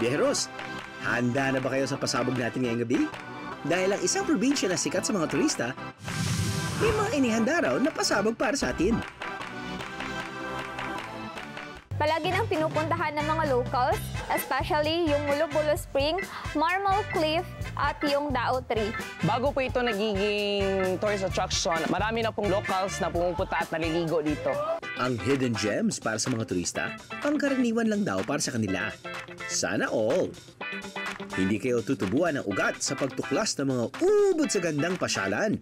Biyeros, handa na ba kayo sa pasabog natin ngayong gabi? Dahil ang isang probinsya na sikat sa mga turista, may mga inihanda raw na pasabog para sa atin. Palagi nang pinupuntahan ng mga locals, especially yung Mulo-Bulo Spring, Marmal Cliff, at yung Dao Tree. Bago po ito nagiging tourist attraction, marami na pong locals na pumupunta at naliligo dito. Ang hidden gems para sa mga turista, pangkaraniwan lang daw para sa kanila. Sana all! Hindi kayo tutubuan ng ugat sa pagtuklas ng mga ubod sa gandang pasyalan.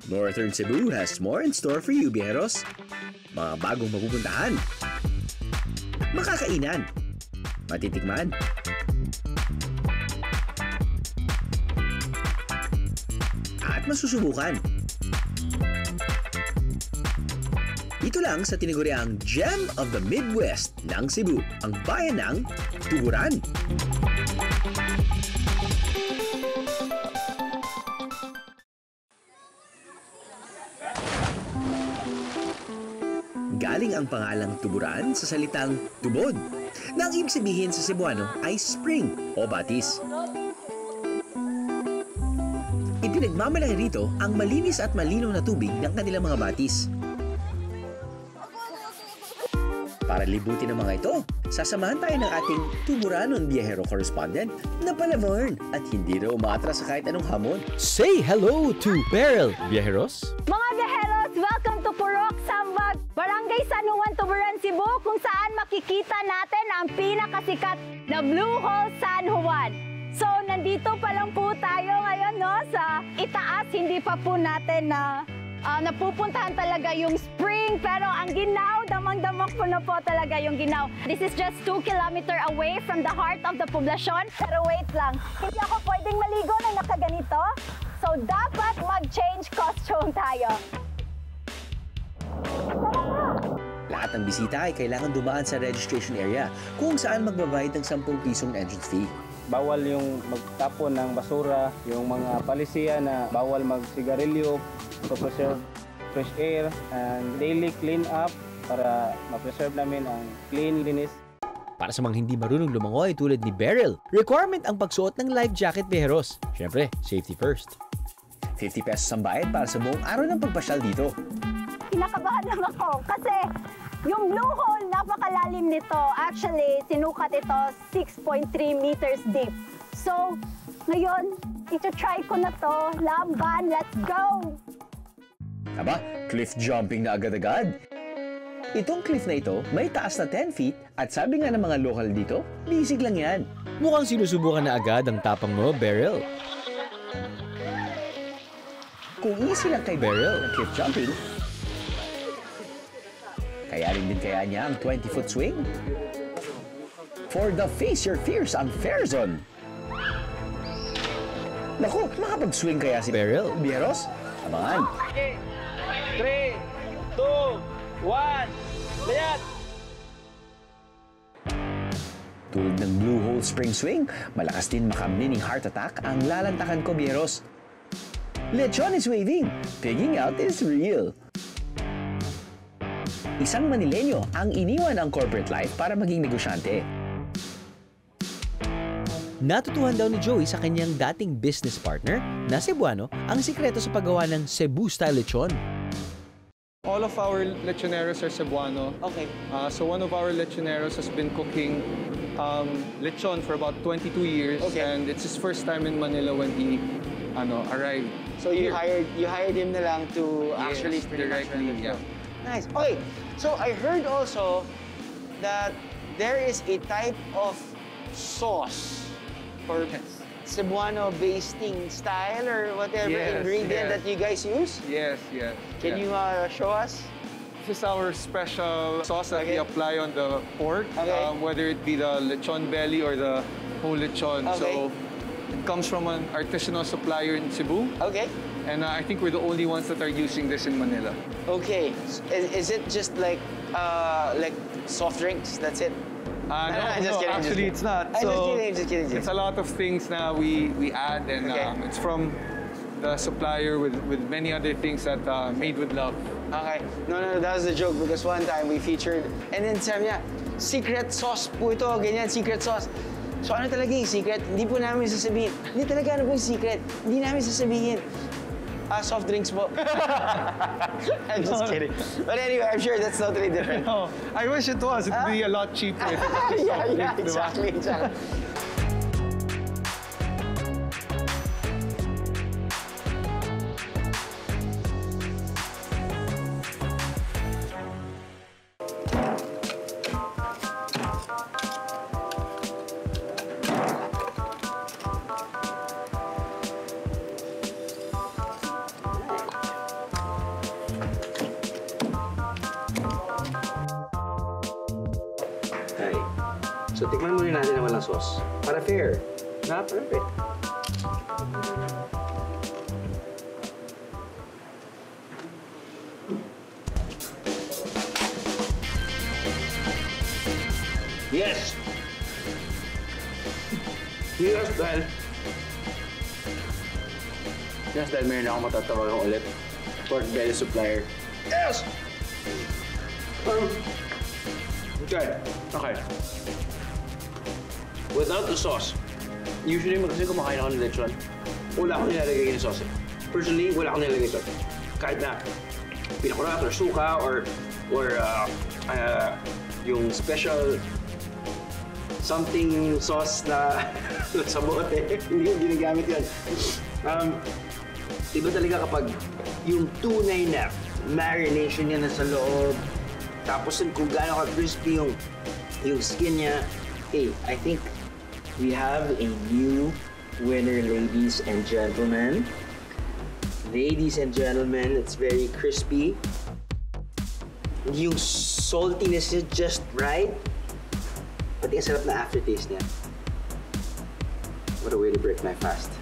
Northern Cebu has more in store for you, Biyeros. Mga bagong mapupuntahan, makakainan, matitikman, at masusubukan. Dito lang sa tinaguriang Gem of the Midwest ng Cebu, ang bayan ng Tuburan. Galing ang pangalang Tuburan sa salitang tubod, na ang ibig sabihin sa Cebuano ay spring o batis. Ipinagmamalaki rito ang malinis at malinaw na tubig ng kanilang mga batis. Para libutin ang mga ito, sasamahan tayo ng ating Tuburanon Biyahero correspondent na Palavern at hindi raw umaatras sa kahit anong hamon. Say hello to Beryl, Biyaheros! Mga Biyaheros, welcome to Purok Sambag, Barangay San Juan, Tuburan, Cebu, kung saan makikita natin ang pinakasikat na Blue Hole San Juan. So, nandito pa lang po tayo ngayon, no, sa itaas. Hindi pa po natin na napupuntahan talaga yung spring, pero ang ginaw, damang-damang po na po talaga yung ginaw. This is just 2 kilometers away from the heart of the poblasyon. Pero wait lang, hindi ako pwedeng maligo na nakaganito. So, dapat mag-change costume tayo. Lahat ng bisita ay kailangan dumaan sa registration area kung saan magbabayad ng 10 pisong entrance fee. Bawal yung magtapon ng basura, yung mga palisiya na bawal magsigarilyo, to preserve fresh air, and daily clean up para ma-preserve namin ang cleanliness. Para sa mga hindi marunong lumangoy tulad ni Beryl, requirement ang pagsuot ng life jacket, Biyaheros. Siyempre, safety first. 50 pesos ang bayad para sa buong araw ng pagpasyal dito. Kinakabahan lang ako kasi yung Blue Hole, napakalalim nito. Actually, sinukat ito 6.3 meters deep. So, ngayon, ito-try ko na to. Laban, let's go! Aba, cliff jumping na agad-agad. Itong cliff na ito, may taas na 10 feet at sabi nga ng mga lokal dito, bisig lang yan. Mukhang sinusubukan na agad ang tapang mo, Beryl. Kung easy lang kay Beryl ang cliff jumping, kayanin din kaya niya ang 20-foot swing? For the face your fears ang fair zone. Naku, makapag-swing kaya si Beryl? Biyeros? Abangan. 3, 2, 1, layat! Tulad ng Blue Hole Spring Swing, malakas din makamnining heart attack ang lalantakan ko, Biyeros. Lechon is waving. Pigging out is real. Isang Manileño ang iniwan ang corporate life para maging negosyante. Natutuhan daw ni Joey sa kanyang dating business partner na Cebuano ang sikreto sa paggawa ng Cebu-style lechon. All of our lechoneros are Cebuano. Okay. So one of our lechoneros has been cooking lechon for about 22 years, Okay. and it's his first time in Manila when he arrived. So you hired him na lang to Yes, actually pretty much directly, run the show. yeah. Nice. Okay, so I heard also that there is a type of sauce or Cebuano basting style or whatever Yes, ingredient yes. that you guys use. Yes, yes. Can you show us? This is our special sauce that we Okay. apply on the pork, Okay. whether it be the lechon belly or the whole lechon. Okay. So it comes from an artisanal supplier in Cebu, Okay. and I think we're the only ones that are using this in Manila. Okay. Is it just like soft drinks? That's it? No, Just kidding, actually it's not. I'm just kidding. It's a lot of things now we add, and Okay. it's from the supplier with many other things that made with love. Okay. No, that was the joke because one time we featured, and then sabi niya, secret sauce po ito, ganyan, secret sauce. So ano talaga yung secret? Hindi po namin sasabihin. Hindi talaga ano po yung secret? Hindi namin sasabihin. Soft drinks po. I'm just kidding. But anyway, I'm sure that's totally different. No, I wish it was. It'd be a lot cheaper if it was just soft Yeah, drinks, diba? exactly. Ay. So, tikman muna natin na walang sauce. Para fair. Na, perfect. Yes! Yes, dahil... Yes, dahil meron akong matatawagan ulit. Pork belly supplier. Yes! Okay. Okay. Without the sauce, usually kasi kumakain ako ng lechon, wala akong nilalagay ng sauce. Personally, wala akong nilalagay ito. Kahit na pinakurat or suka or yung special something sauce na sa bote, hindi yung ginagamit yun. Iba talaga kapag yung tunay na marination niya nasa loob, tapos kung gaano ka-crispy yung skin niya. Hey, I think we have a new winner, ladies and gentlemen. Ladies and gentlemen, it's very crispy. Yung saltiness is just right. Pati ang sarap na aftertaste niya. What a way to break my fast.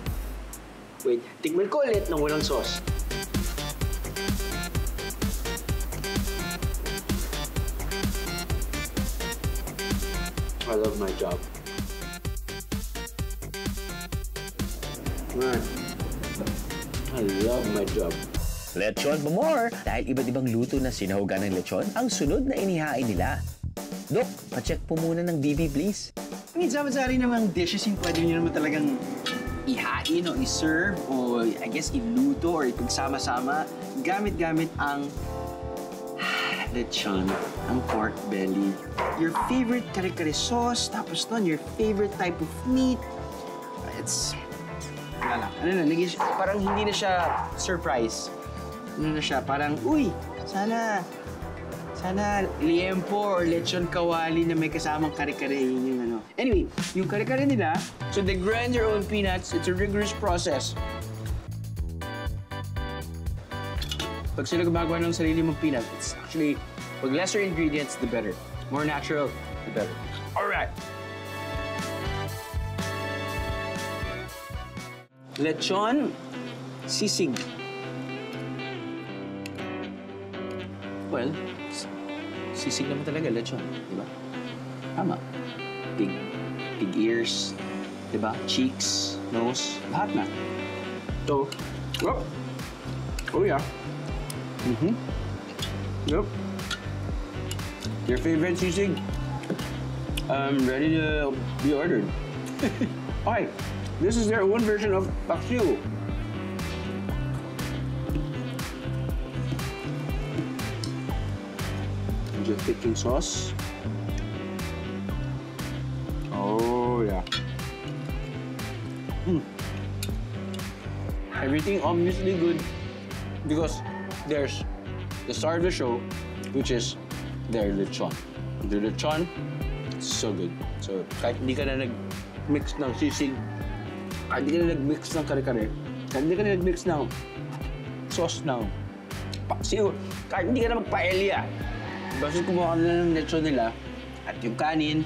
Wait, tignan ko ulit ng walang sauce. I love my job. Man, I love my job. Lechon pa more! Dahil iba't ibang luto na sinahugan ng lechon, ang sunod na inihain nila. Dok, pa-check po muna ng BB, please. I mean, sama-sari namang dishes yung pwede nyo naman talagang ihain o i-serve o I guess iluto or ipagsama-sama gamit-gamit ang lechon, ang pork belly. Your favorite kare-kare sauce, tapos nun, your favorite type of meat. It's... wala. Ano na, parang hindi na siya surprise. Ano na siya, parang, uy, sana liempo or lechon kawali na may kasamang kare-kare, yun yung ano. Anyway, yung kare-kare nila, so they grind their own peanuts. It's a rigorous process. Pag sila gumagawa ng sarili mong peanut, it's actually, pag lesser ingredients, the better. More natural, the better. Alright! Lechon, sisig. Well, sisig naman talaga, lechon, di ba? Tama. Pig ears, di ba? Cheeks, nose, lahat na. So, oh yeah. Yep. Your favorite sisig? Ready to be ordered. Okay, this is their own version of paksiw. Just thick sauce. Oh yeah. Everything obviously good because there's the star of the show, which is their lechon. The lechon, so good. So kahit hindi ka na nag-mix ng sisig, kahit hindi ka na nag-mix ng kare-kare, kahit hindi ka na nag-mix ng sauce ng paksiw, kahit hindi ka na magpaella, basta kumuha ka na ng lechon nila at yung kanin,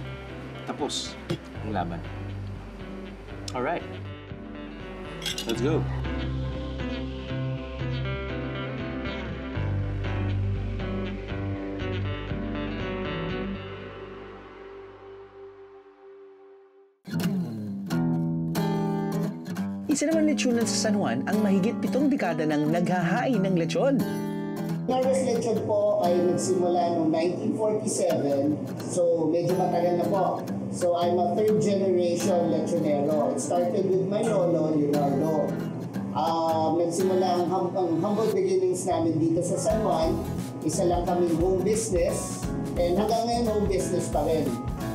tapos ang laban. Alright, let's go. Isa naman lechonan sa San Juan ang mahigit 7 dekada ng naghahain ng lechon. Norris Lechon po ay nagsimula noong 1947, so medyo matagal na po. So I'm a third generation lechonero. It started with my lolo, Leonardo. Nagsimula ang humble beginnings namin dito sa San Juan. Isa lang kaming home business, and hanggang ngayon home business pa rin.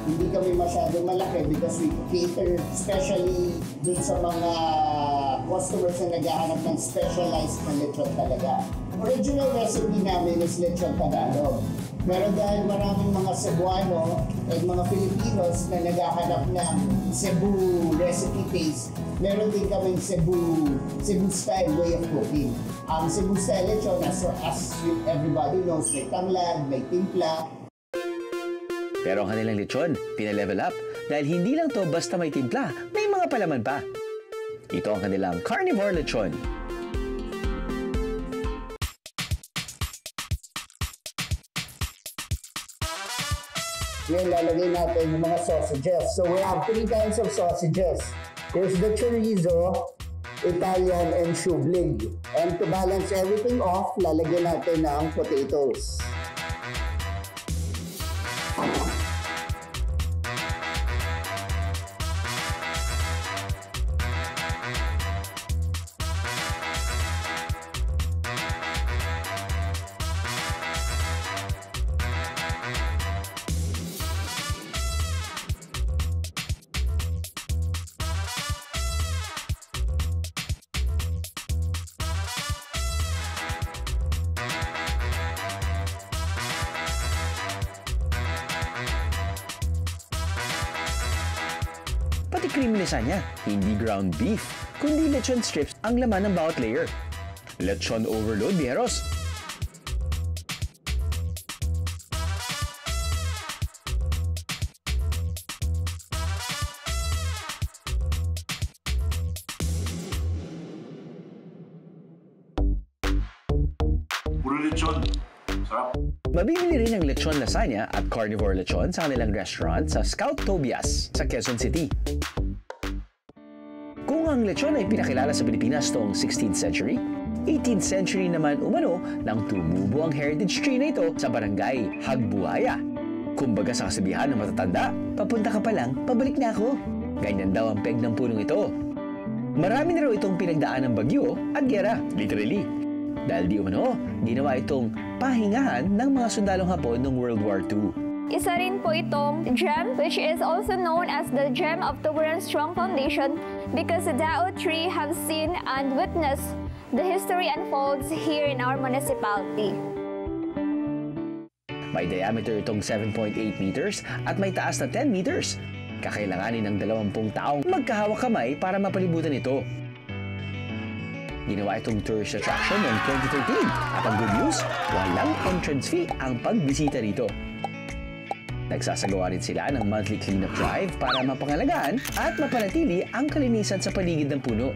Hindi kami masyadong malaki because we cater especially dun sa mga customers na naghahanap ng specialized na lechon talaga. Original recipe namin is lechon Tagalog. Pero dahil maraming mga Cebuano at mga Filipinos na naghahanap ng Cebu recipe taste, meron din kaming Cebu style way of cooking. Ang Cebu style lechon, as everybody knows, may tanglad, may timpla. Pero ang kanilang lechon, pinalevel up dahil hindi lang to basta may timpla, may mga palaman pa. Ito ang kanilang carnivore lechon. Ngayon lalagay natin yung mga sausages. So we have 3 kinds of sausages. There's the chorizo, Italian, and shublig. And to balance everything off, lalagyan natin ng potatoes. Pati creamy lasagna, hindi ground beef, kundi lechon strips ang laman ng bawat layer. Lechon overload, biyeros! Puro lechon. Sarap. Mabibili rin ang lechon lasagna at carnivore lechon sa kanilang restaurant sa Scout Tobias sa Quezon City. Kung ang lechon ay pinakilala sa Pilipinas noong 16th century, 18th century naman umano nang tumubo ang heritage tree na ito sa barangay Hagbuhaya. Kumbaga sa kasabihan ng matatanda, papunta ka pa lang, pabalik na ako. Ganyan daw ang peg ng punong ito. Marami na raw itong pinagdaan ng bagyo at giyera, literally. Dahil di umano, ginawa itong pahingahan ng mga sundalong Hapon noong World War II. Isa rin po itong gem, which is also known as the Gem of Tuburan Strong Foundation because the Dao tree have seen and witnessed the history unfolds here in our municipality. May diameter itong 7.8 meters at may taas na 10 meters. Kakailanganin ng 20 taong magkahawak kamay para mapalibutan ito. Ginawa itong tourist attraction noong 2013 at ang good news, walang entrance fee ang pagbisita rito. Nagsasagawa rin sila ng monthly cleanup drive para mapangalagaan at mapanatili ang kalinisan sa paligid ng puno.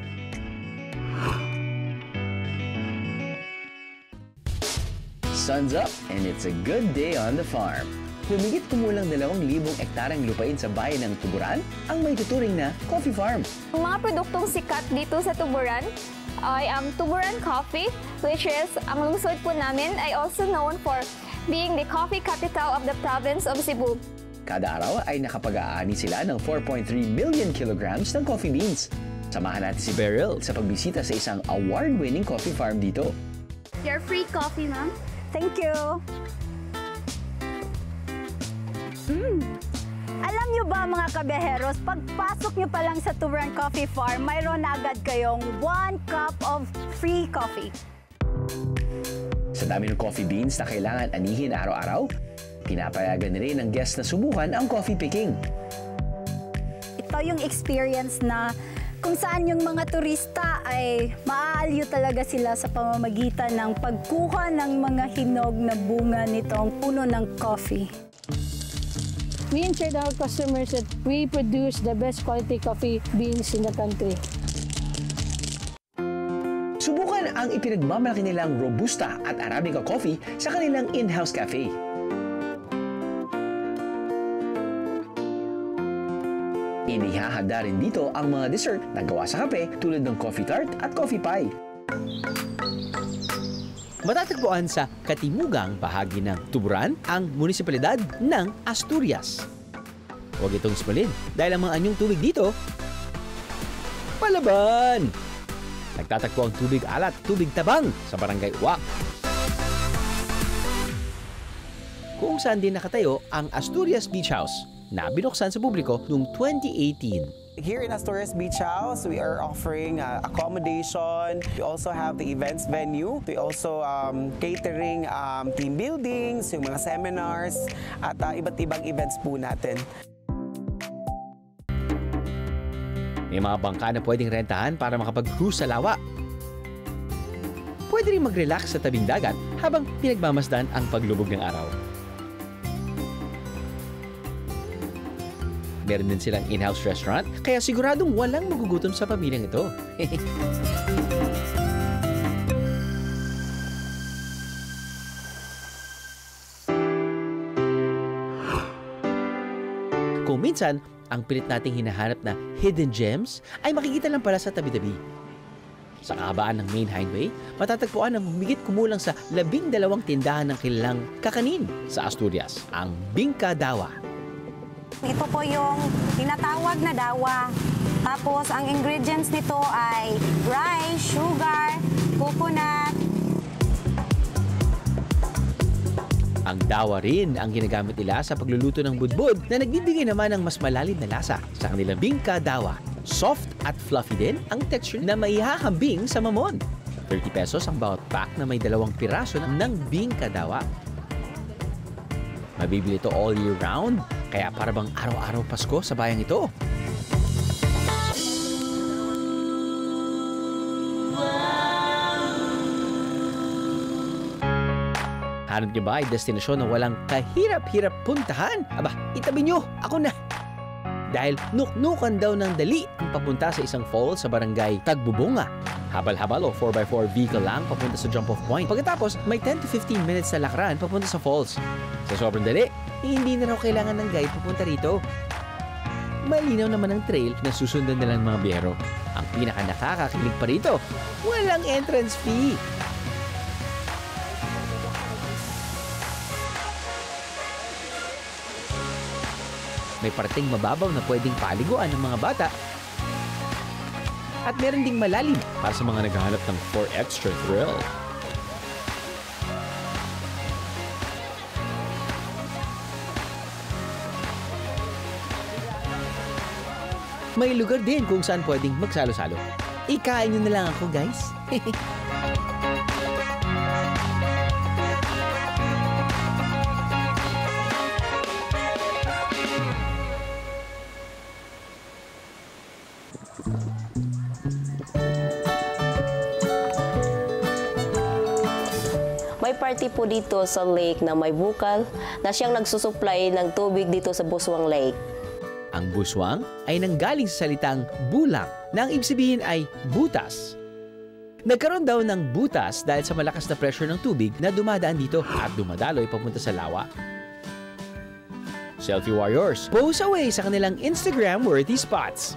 Sun's up and it's a good day on the farm. Humigit kumulang 2,000 ektaryang lupain sa bayan ng Tuburan ang may tuturing na coffee farm. Ang mga produktong sikat dito sa Tuburan ay ang Tuburan Coffee, which is, ang lungsod po namin ay also known for being the coffee capital of the province of Cebu. Kada araw ay nakapag-aani sila ng 4.3 million kilograms ng coffee beans. Samahan natin si Beryl sa pagbisita sa isang award-winning coffee farm dito. Your free coffee, ma'am. Thank you. Alam nyo ba mga kabiyaheros, pagpasok nyo pa lang sa Tuburan Coffee Farm, mayroon na agad kayong 1 cup of free coffee. Sa dami ng coffee beans na kailangan anihin araw-araw, pinapayagan rin ng guests na subukan ang coffee picking. Ito yung experience na kung saan yung mga turista ay maaalyo talaga sila sa pamamagitan ng pagkuha ng mga hinog na bunga nitong puno ng coffee. We ensured our customers that we produce the best quality coffee beans in the country. Subukan ang ipinagmamalaki nilang Robusta at Arabica coffee sa kanilang in-house cafe. Inihahanda rin dito ang mga dessert na gawa sa kape tulad ng coffee tart at coffee pie. Matatagpuan sa katimugang bahagi ng Tuburan, ang munisipalidad ng Asturias. Huwag itong ismalin dahil ang mga anyong tubig dito, palaban! Nagtatagpo ang tubig alat, tubig tabang sa Barangay Uwak. Kung saan din nakatayo ang Asturias Beach House na binuksan sa publiko noong 2018. Here in Asturias Beach House, we are offering accommodation. We also have the events venue. We also catering team buildings, yung mga seminars, at iba't ibang events po natin. May mga bangka na pwedeng rentahan para makapag-cruise sa lawa. Pwede rin mag-relax sa tabing dagat habang pinagmamasdan ang paglubog ng araw. Meron din silang in-house restaurant, kaya siguradong walang magugutom sa pamilyang ito. Kung minsan, ang pilit nating hinahanap na hidden gems ay makikita lang pala sa tabi-tabi. Sa kahabaan ng main highway, matatagpuan ang humigit kumulang sa 12 tindahan ng kilalang kakanin sa Asturias, ang Bingka Dawa. Ito po yung tinatawag na dawa. Tapos, ang ingredients nito ay rice, sugar, coconut. Ang dawa rin ang ginagamit nila sa pagluluto ng budbud na nagbibigay naman ng mas malalim na lasa sa kanilang Bingka Dawa. Soft at fluffy din ang texture na maihahambing sa mamon. 30 pesos ang bawat pack na may 2 piraso ng Bingka Dawa. Mabibili ito all year round, kaya para bang araw-araw Pasko sa bayang ito. Hanap niyo ba ay destinasyon na walang kahirap-hirap puntahan? Aba, itabi niyo, ako na! Dahil nuknukan daw ng dali ang papunta sa isang falls sa barangay Tagbubunga. Habal-habal o 4x4 vehicle lang papunta sa jump-off point. Pagkatapos, may 10 to 15 minutes na lakaran papunta sa falls. Sa sobrang dali, hindi na raw kailangan ng guide papunta rito. Malinaw naman ang trail na susundan nila ng mga biyero. Ang pinaka-nakakakilig pa rito, walang entrance fee. May parating mababaw na pwedeng paliguan ng mga bata. At meron ding malalim para sa mga naghahanap ng for extra thrill. May lugar din kung saan pwedeng magsalo-salo. Ikain nyo na lang ako, guys. May party po dito sa lake na may bukal na siyang nagsusupply ng tubig dito sa Buswang Lake. Ang buswang ay nanggaling sa salitang bulang na ang ibig sabihin ay butas. Nagkaroon daw ng butas dahil sa malakas na pressure ng tubig na dumadaan dito at dumadaloy papunta sa lawa. Selfie warriors, pose away sa kanilang Instagram-worthy spots.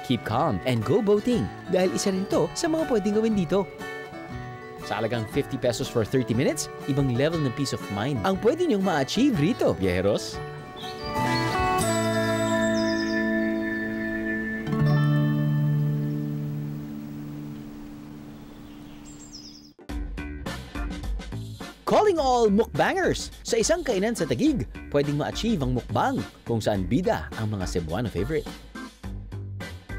Keep calm and go boating dahil isa rin to sa mga pwedeng gawin dito. Sa halagang 50 pesos for 30 minutes, ibang level ng peace of mind ang pwede niyong ma-achieve rito, biyeheros. Calling all mukbangers! Sa isang kainan sa Taguig, pwedeng ma-achieve ang mukbang kung saan bida ang mga Cebuano favorite.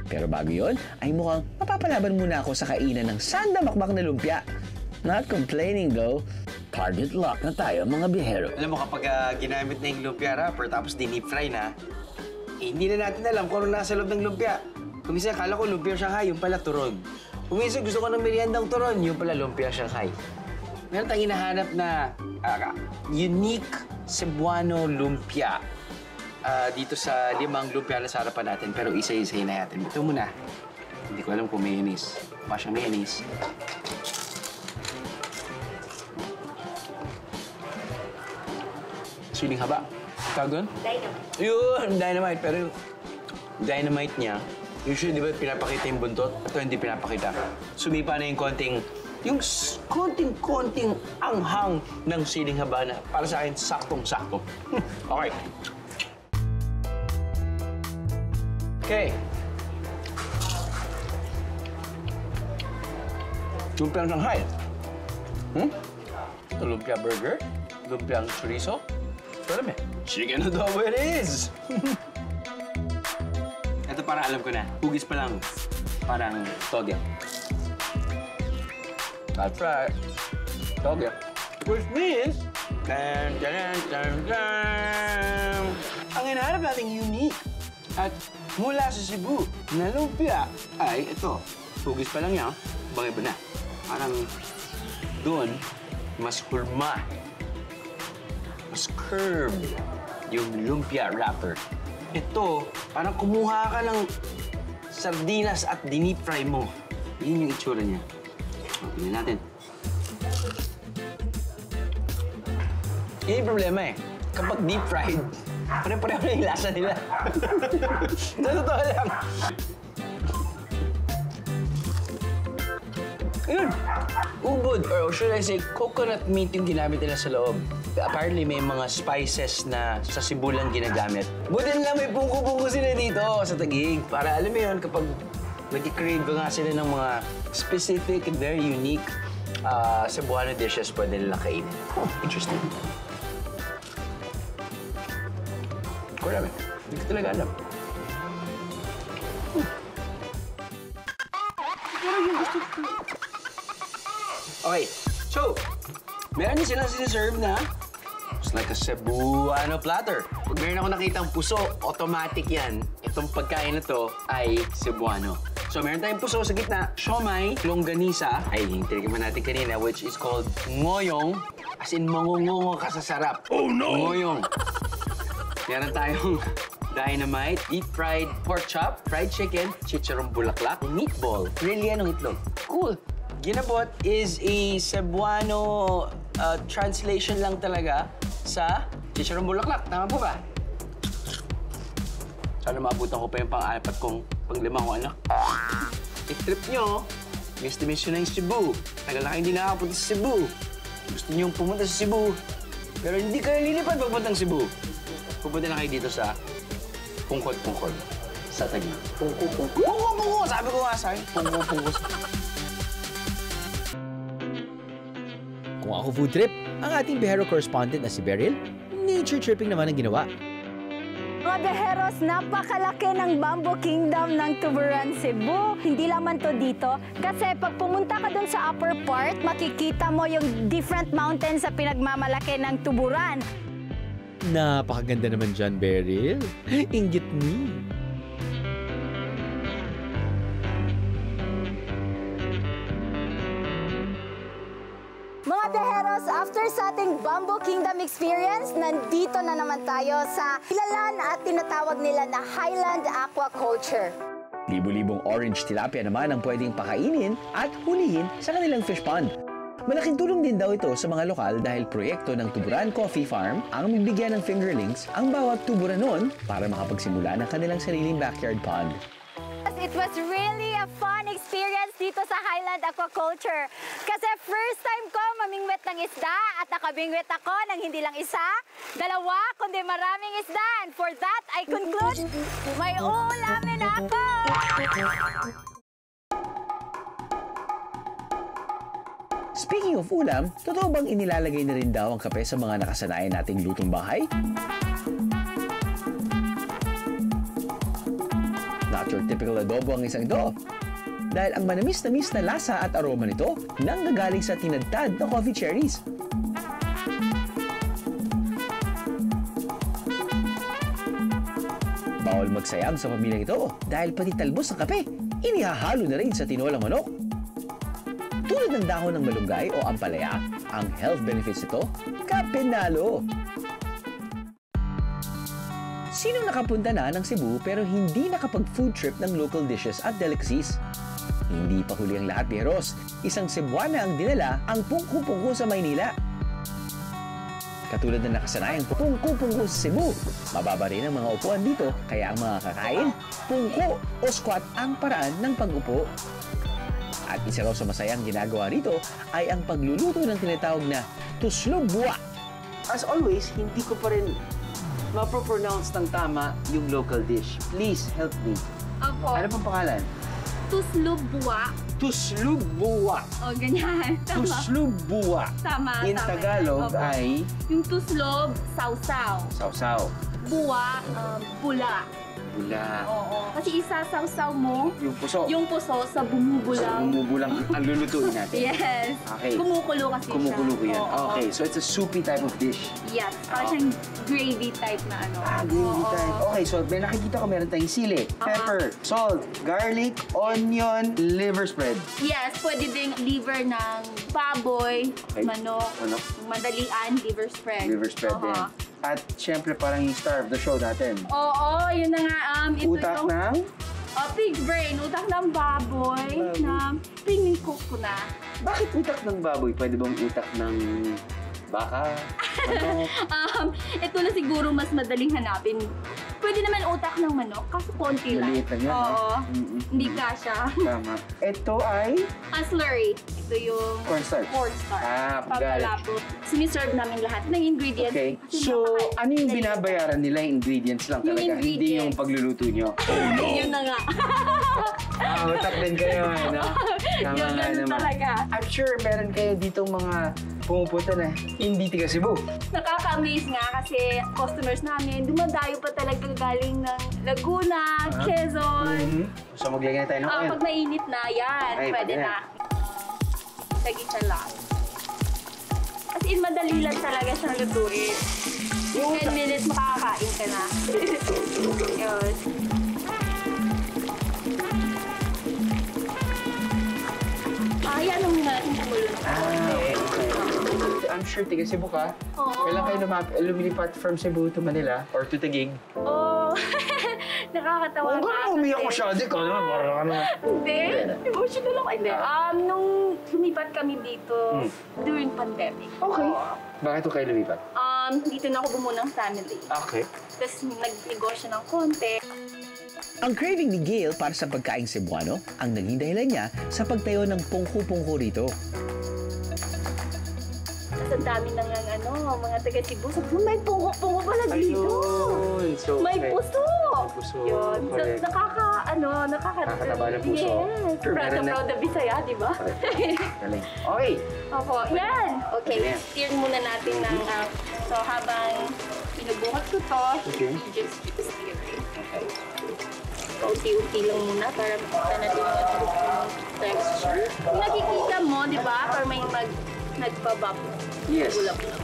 Pero bago yun, ay mukhang mapapalaban muna ako sa kainan ng sandamakmak na lumpia. Not complaining though. Target lock na tayo mga bihero. Alam mo kapag ginamit na yung lumpia wrapper tapos dinip fry na, hindi na natin alam kung ano nasa loob ng lumpia. Kung minsan akala ko lumpia Shanghai, yung pala turon. Kung minsan gusto ko ng meriendang turon, yung pala lumpia Shanghai. Meron tayong hinahanap na unique Cebuano lumpia. Dito sa 5 lumpia na sa harapan natin, pero isa-isahin na natin. Ito muna. Hindi ko alam kung mayonnaise. Mukha siyang mayonnaise. Siling haba. Tawag doon? Dynamite. Yun, dynamite. Pero dynamite niya, usually, di ba, pinapakita yung buntot? Ito hindi pinapakita. Sumipa na yung konting anghang ng siling Habana. Para sa akin, saktong-sakto. Okay. Okay. Lumpiang Shanghai. Ito, lumpia burger, lumpiang chorizo. Ito alam chicken adobo it is! Ito parang alam ko na. Hugis pa lang. Parang toge. That's right. Toge. Which means... Ang hinahanap nating unique at mula sa Cebu na lumpia ay ito. Hugis pa lang yan. Iba na. Parang doon, mas hulma. Mas curved yung lumpia wrapper. Ito, parang kumuha ka ng sardinas at dinip fry mo. Yun yung itsura niya. Tingnan natin. Yun yung problema eh. Kapag deep fried, pare-pareho na yung lasa nila. Sa totoo lang. Yun. Ubod, or should I say, coconut meat yung ginamit nila sa loob. Apparently, may mga spices na sa Cebu lang ginagamit. Buti lang may pungko-pungko sila dito sa Taguig. Para alam mo yun, kapag nag-crave nga sila ng mga specific and very unique Cebuano dishes, pwede nila kainin. Oh, interesting. Ko namin. Hindi ko talaga alam. Okay, so, meron din silang siniserve na it's like a Cebuano platter. Pag meron ako nakitang puso, automatic yan. Itong pagkain na to ay Cebuano. So, meron tayong puso sa gitna, siomai, longganisa, ay tinignan natin kanina, which is called ngoyong, as in mangungungo ka sa sarap. Oh no! Ngoyong. Meron tayong dynamite, deep-fried pork chop, fried chicken, chicharong bulaklak, meatball, grillianong itlog. Cool! Ginabot is a Cebuano translation lang talaga sa chicharong bulaklak. Tama po ba? Sana maabutan ko pa yung pang-apat kong pang-lima kong anak. I-trip nyo, miss na nyo yung Cebu. Tagal na kayo hindi nakapunta sa Cebu. Gusto nyo pumunta sa Cebu, pero hindi kayo lilipad pagpuntang Cebu. Pupunta na kayo dito sa Pungkod-Pungkod. Sa Taguig. Pungko-Pungko. Pungko-Pungko! Sabi ko nga sa'yo, Pungko-Pungko. Kung ako food trip, ang ating Bihero correspondent na si Beryl, nature tripping naman ang ginawa. Mga Biheros, napakalaki ng Bamboo Kingdom ng Tuburan, Cebu. Hindi lamang to dito, kasi pag pumunta ka dun sa upper part, makikita mo yung different mountains sa pinagmamalaki ng Tuburan. Napakaganda naman dyan, Beryl. Inggit ni. Mga Biheros, after sa ating Bamboo Kingdom experience, nandito na naman tayo sa kilalan at tinatawag nila na Highland Aquaculture. Libo-libong orange tilapia naman ang pwedeng pakainin at hulihin sa kanilang fish pond. Malaking tulong din daw ito sa mga lokal dahil proyekto ng Tuburan Coffee Farm ang bibigyan ng fingerlings ang bawat Tuburanon para makapagsimula ng kanilang sariling backyard pond. It was really a fun experience dito sa Highland Aquaculture. Kasi first time ko mamingwit ng isda at nakabingwit ako ng hindi lang isa, dalawa, kundi maraming isda. And for that, I conclude, may ulamin ako! Speaking of ulam, totoo bang inilalagay na rin daw ang kape sa mga nakasanayan nating lutong bahay? Not your typical adobo ang isang ito. Dahil ang manamis-namis na lasa at aroma nito nanggagaling sa tinadtad na coffee cherries. Bawal magsayang sa pamilyang ito dahil pati talbos ng kape, inihahalo na rin sa tinolang manok. Tulad ng dahon ng malunggay o ampalaya, ang health benefits nito, kapenalo! Sino nakapunta na ng Cebu pero hindi nakapag-food trip ng local dishes at delicacies? Hindi pa huli ang lahat, Biheros. Isang Cebuana ang dinala ang pungko-pungko sa Maynila. Katulad na nakasanayang pungko-pungko sa Cebu. Mababa rin ang mga upuan dito, kaya ang mga kakain, pungko o squat ang paraan ng pag-upo. At isa raw sa masayang ginagawa rito ay ang pagluluto ng tinatawag na tuslog buwa. As always, hindi ko pa rin mapropronounce ng tama yung local dish. Please help me. Opo. Ano pang pangalan? Tuslog buwa. Tuslog buwa. O, ganyan. Tama. Tuslog buwa. Tama. In tama. Tagalog Opo. ay Yung tuslog, sausaw. sausaw. Buwa, bula. Bula. Oo. Kasi isasawsaw mo Yung puso. yung puso sa So, bumubulang. bumubulang ang lulutuin natin. Yes. Okay. Kumukulo kasi Kumukulo ko yan. siya. Oo. Okay, so it's a soupy type of dish. Yes. Parang siyang gravy type na ano. Gravy Oo. type. Okay, so may nakikita ko meron tayong sili, pepper, salt, garlic, onion, liver spread. Yes, pwede ding liver ng baboy, Okay. manok, Manok. madalian, liver spread. Liver spread din. At syempre parang yung star of the show natin. Oo, yun na nga. Ito Utak yung ng? pig brain, utak ng baboy na pinicook ko na. Bakit utak ng baboy? Pwede bang utak ng baka? Manok? Ito na siguro mas madaling hanapin. Pwede naman utak ng manok, kaso konti lang. Maliit lang yan, Oo. Hindi Mm-mm. kasha. Tama. Ito ay Slurry. Ito yung cornstarch. cornstarch. Ah, got it. Papalapot. Siniserve namin lahat ng ingredients. Okay. Kasi So, ano yung binabayaran nila? Ingredients lang Yung talaga. Hindi ingredients. yung pagluluto nyo. Yun na nga. Utak din kayo, ano? Tama Yun, nga ganun naman. talaga. I'm sure meron kayo ditong mga pumupunta na hindi tiga Cebu. Nakaka-amaze nga kasi customers namin, dumadayo pa talaga galing ng Laguna, Quezon. So, maglagay na tayo ng oil. Pag mainit na, yan. Ay, pwede pwede na. Lagi siya lang. As in, madali lang talaga siya lutuin. 10 minutes, makakakain ka na. Yun. Yan ang natin kumulo na. I'm sure tiga Cebu ka. Oo. Kailan kayo lumilipat from Cebu to Manila or to Taguig? Oh, nakakatawa nga. Umiyak ko siya. Di ka naman. Parang ano. Hindi. Emotional ako. Hindi. Nung lumipat kami dito during pandemic. Okay. Bakit ko kayo lumipat? Dito na ako bumuo ng family. Okay. Tapos nagnegosyo ng konti. Ang craving ni Gail para sa pagkaing Cebuano ang naging dahilan niya sa pagtayo ng pungko-pungko rito. Tapos ang dami na nga mga taga Cebu. Sabi, may pungo-pungo pala dito. Ayun. So, May okay. puso. May puso. Yun. So, Correct. Nakakataba ng puso. Yes. Sure, Proud na meron na- proud na Bisaya, di ba? Galing. Okay. Opo, yan. Okay, Ayan. steer muna natin ng... so, habang pinubuhat ko to, Okay. you just steer it. Okay. Paunti-unti lang muna para makita natin yung texture. Kung nakikita mo, di ba? Para may nagpabubble. Yes. Bula-bula.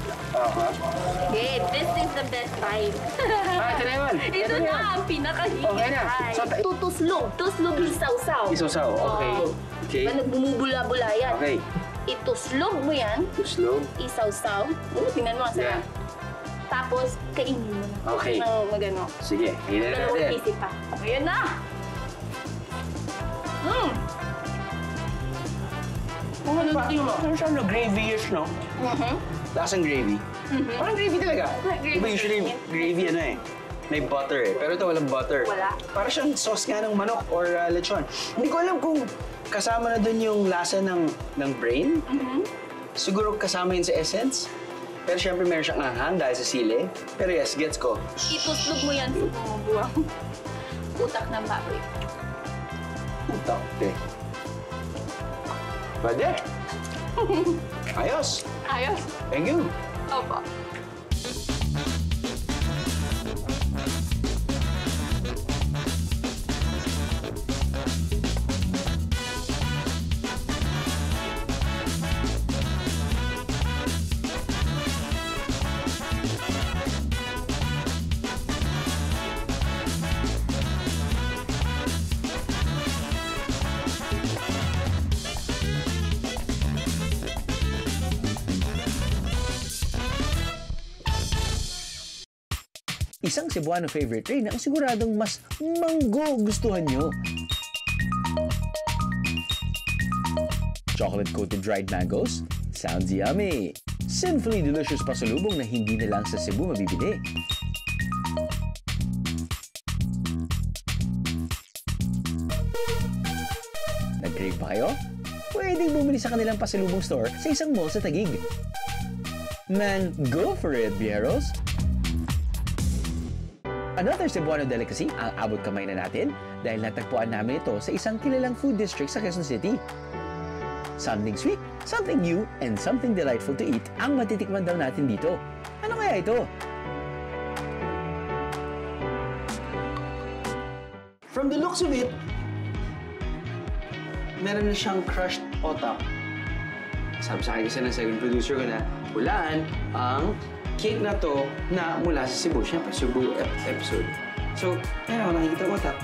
Okay, this is the best time. Ito na yun. Ito na ang pinakahihintay. Okay na. So, Tutuslog. Tuslog isaw-saw. Isaw-saw. Okay. Oo. Okay. Diba nagbumubula-bula yan? Okay. Ituslog mo yan. Tuslog. Isaw-saw. Tingnan mo, sarap. Yeah. Tapos, kainin mo na. Okay. Magano. Sige. Hina Dalawang natin. isip pa. Ayan na! Parang siyang gravy-ish, no? Lasang gravy. Parang gravy talaga. Gravy. Diba usually gravy may butter eh. Pero ito walang butter. Wala. Parang siyang sauce nga ng manok or lechon. Hindi ko alam kung kasama na dun yung lasa ng brain. Siguro kasama yun sa essence. Pero syempre meron siyang anghang dahil sa sili. Pero yes, gets ko. Ituslog mo yan sa bumubuwang utak ng baboy. Utak, eh. Pwede. Ayos. Ayos. Thank you. Opo. Isang Cebuano favorite rin ang siguradong mas manggo gustuhan nyo. chocolate-coated dried mangoes? Sounds yummy! Sinfully delicious pasalubong na hindi na lang sa Cebu mabibili. Nag-crave pa kayo? Pwedeng bumili sa kanilang pasalubong store sa isang mall sa Taguig. Man, go for it, Bieros! Another Cebuano delicacy ang abot kamay na natin dahil natagpuan namin ito sa isang kilalang food district sa Quezon City. Something sweet, something new, and something delightful to eat ang matitikman daw natin dito. Ano kaya ito? From the looks of it, meron na siyang crushed otak. Sabi sa akin kasi ng second producer ko na hulaan ang cake na to na mula sa Cebu. Siyempre, Cebu episode. So, meron ako nakikita ko otak.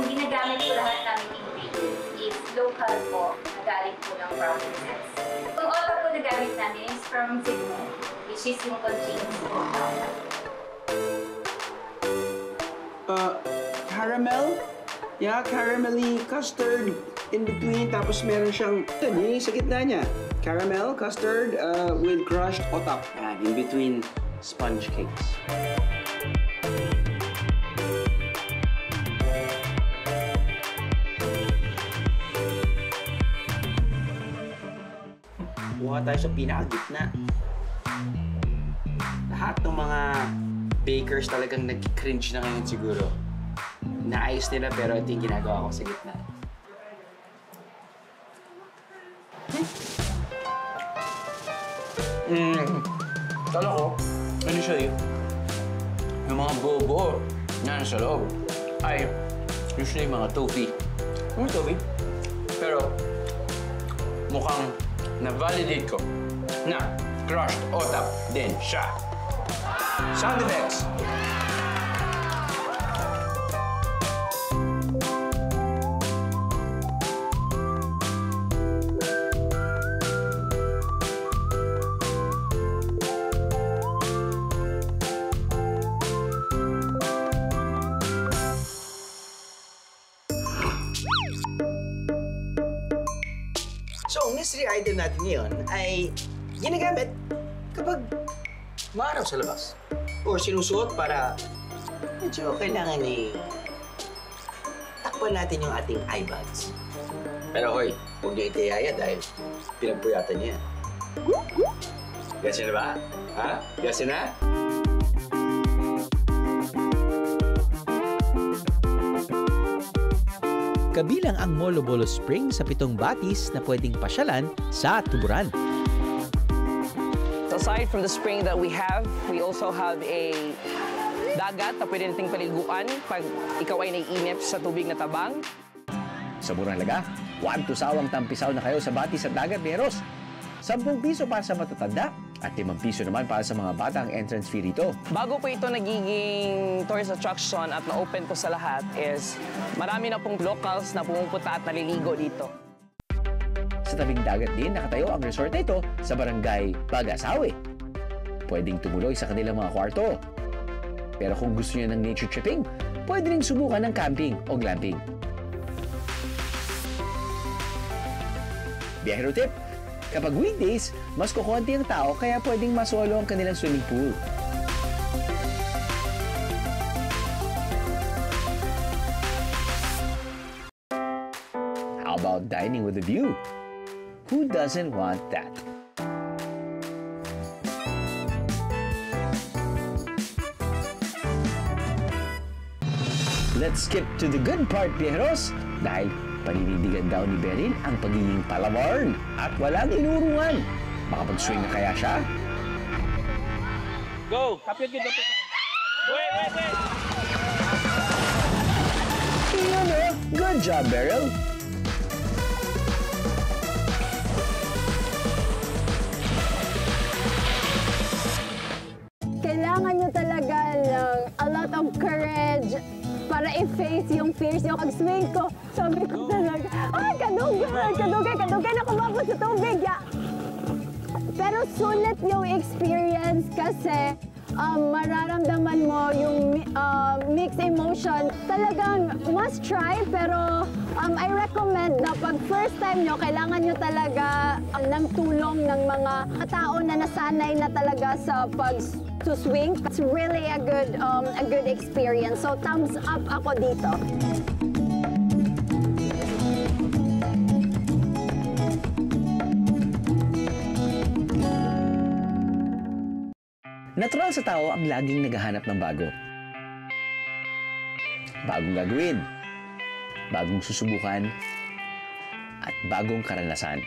Ginagamit po lahat namin ingredients is local po, nagaling po ng provinces. Yung otak po na gamit namin is from Cebu, which is yung contains po. Caramel? Yeah, caramelly custard in between. Tapos meron siyang, yun sa gitna niya. Caramel, custard, with crushed otak. Yan, in between sponge cakes. Buha tayo sa pinakagitna. Lahat ng mga bakers talagang nag-cringe na ngayon siguro. Naayos nila pero ito yung ginagawa ko sa gitna. Kala ko, initially, yung mga buo-buo na nasa loob ay usually mga toffee. Mga toffee. Pero mukhang na-validate ko na crushed otak din siya. Sound effects! So, ang mystery item natin ngayon ay ginagamit kapag maaraw sa labas. Or sinusuot para medyo kailangan takpan natin yung ating eye bags. Pero hoy, huwag niyo itiyaya dahil pinagpuyatan niya. Gets na ba? Ha? Gets na? Kabilang ang Molo Bolo Spring sa 7 batis na pwedeng pasyalan sa Tuburan. Aside from the spring that we have, we also have a dagat na pwede nating paliguan pag ikaw ay naiinip sa tubig na tabang. Sa murang laga, 1 to sawang tampisaw na kayo sa batis at dagat, Bieros. 10 piso para sa matatanda at 5 piso naman para sa mga bata ang entrance fee rito. Bago po ito nagiging tourist attraction at na-open po sa lahat is marami na pong locals na pumupunta at naliligo dito. Sa tabing dagat din nakatayo ang resort na ito sa barangay Pag-asawi. Pwedeng tumuloy sa kanilang mga kwarto. Pero kung gusto niyo ng nature tripping, pwede rin subukan ng camping o glamping. Biyahero tip! Kapag weekdays, mas kukunti ang tao kaya pwedeng masolo ang kanilang swimming pool. How about dining with a view? Who doesn't want that? Let's skip to the good part, Bieros, dahil paninindigan daw ni Beryl ang pagiging palawarn at walang inurungan. Makapag-swing na kaya siya? Go! Kapit kita po. Wait! Yun o! Good job, Beryl! Kailangan nyo talaga ng a lot of courage para i-face yung fears nyo. Pag-swing ko, sabi ko talaga, ay, kadugay na kumapos sa tubig. Yeah. Pero sulit yung experience kasi mararamdaman mo yung mixed emotion. Talagang must try, pero I recommend na pag first time nyo, kailangan nyo talaga ng tulong ng mga tao na nasanay na talaga sa pag-swing. It's really a good experience. So thumbs up ako dito. Natural sa tao ang laging naghahanap ng bago. Bagong gagawin, bagong susubukan, at bagong karanasan.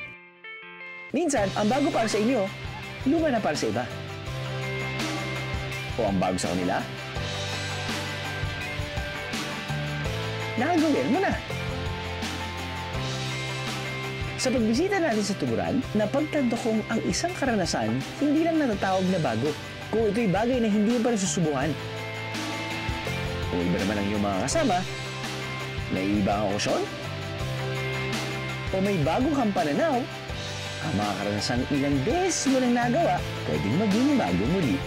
Minsan, ang bago para sa inyo, luma na para sa iba. O ang bago sa kanila, nakagawin mo na. Sa pagbisita natin sa Tuburan, napagtanto kong ang isang karanasan hindi lang natatawag na bago, kung ito'y bagay na hindi mo pa nasusubukan. Kung iba naman ang iyong mga kasama, may iba ang okasyon, o may bagong kang pananaw, ang mga karanasang ilang beses mo nang nagawa, pwedeng maging bago muli.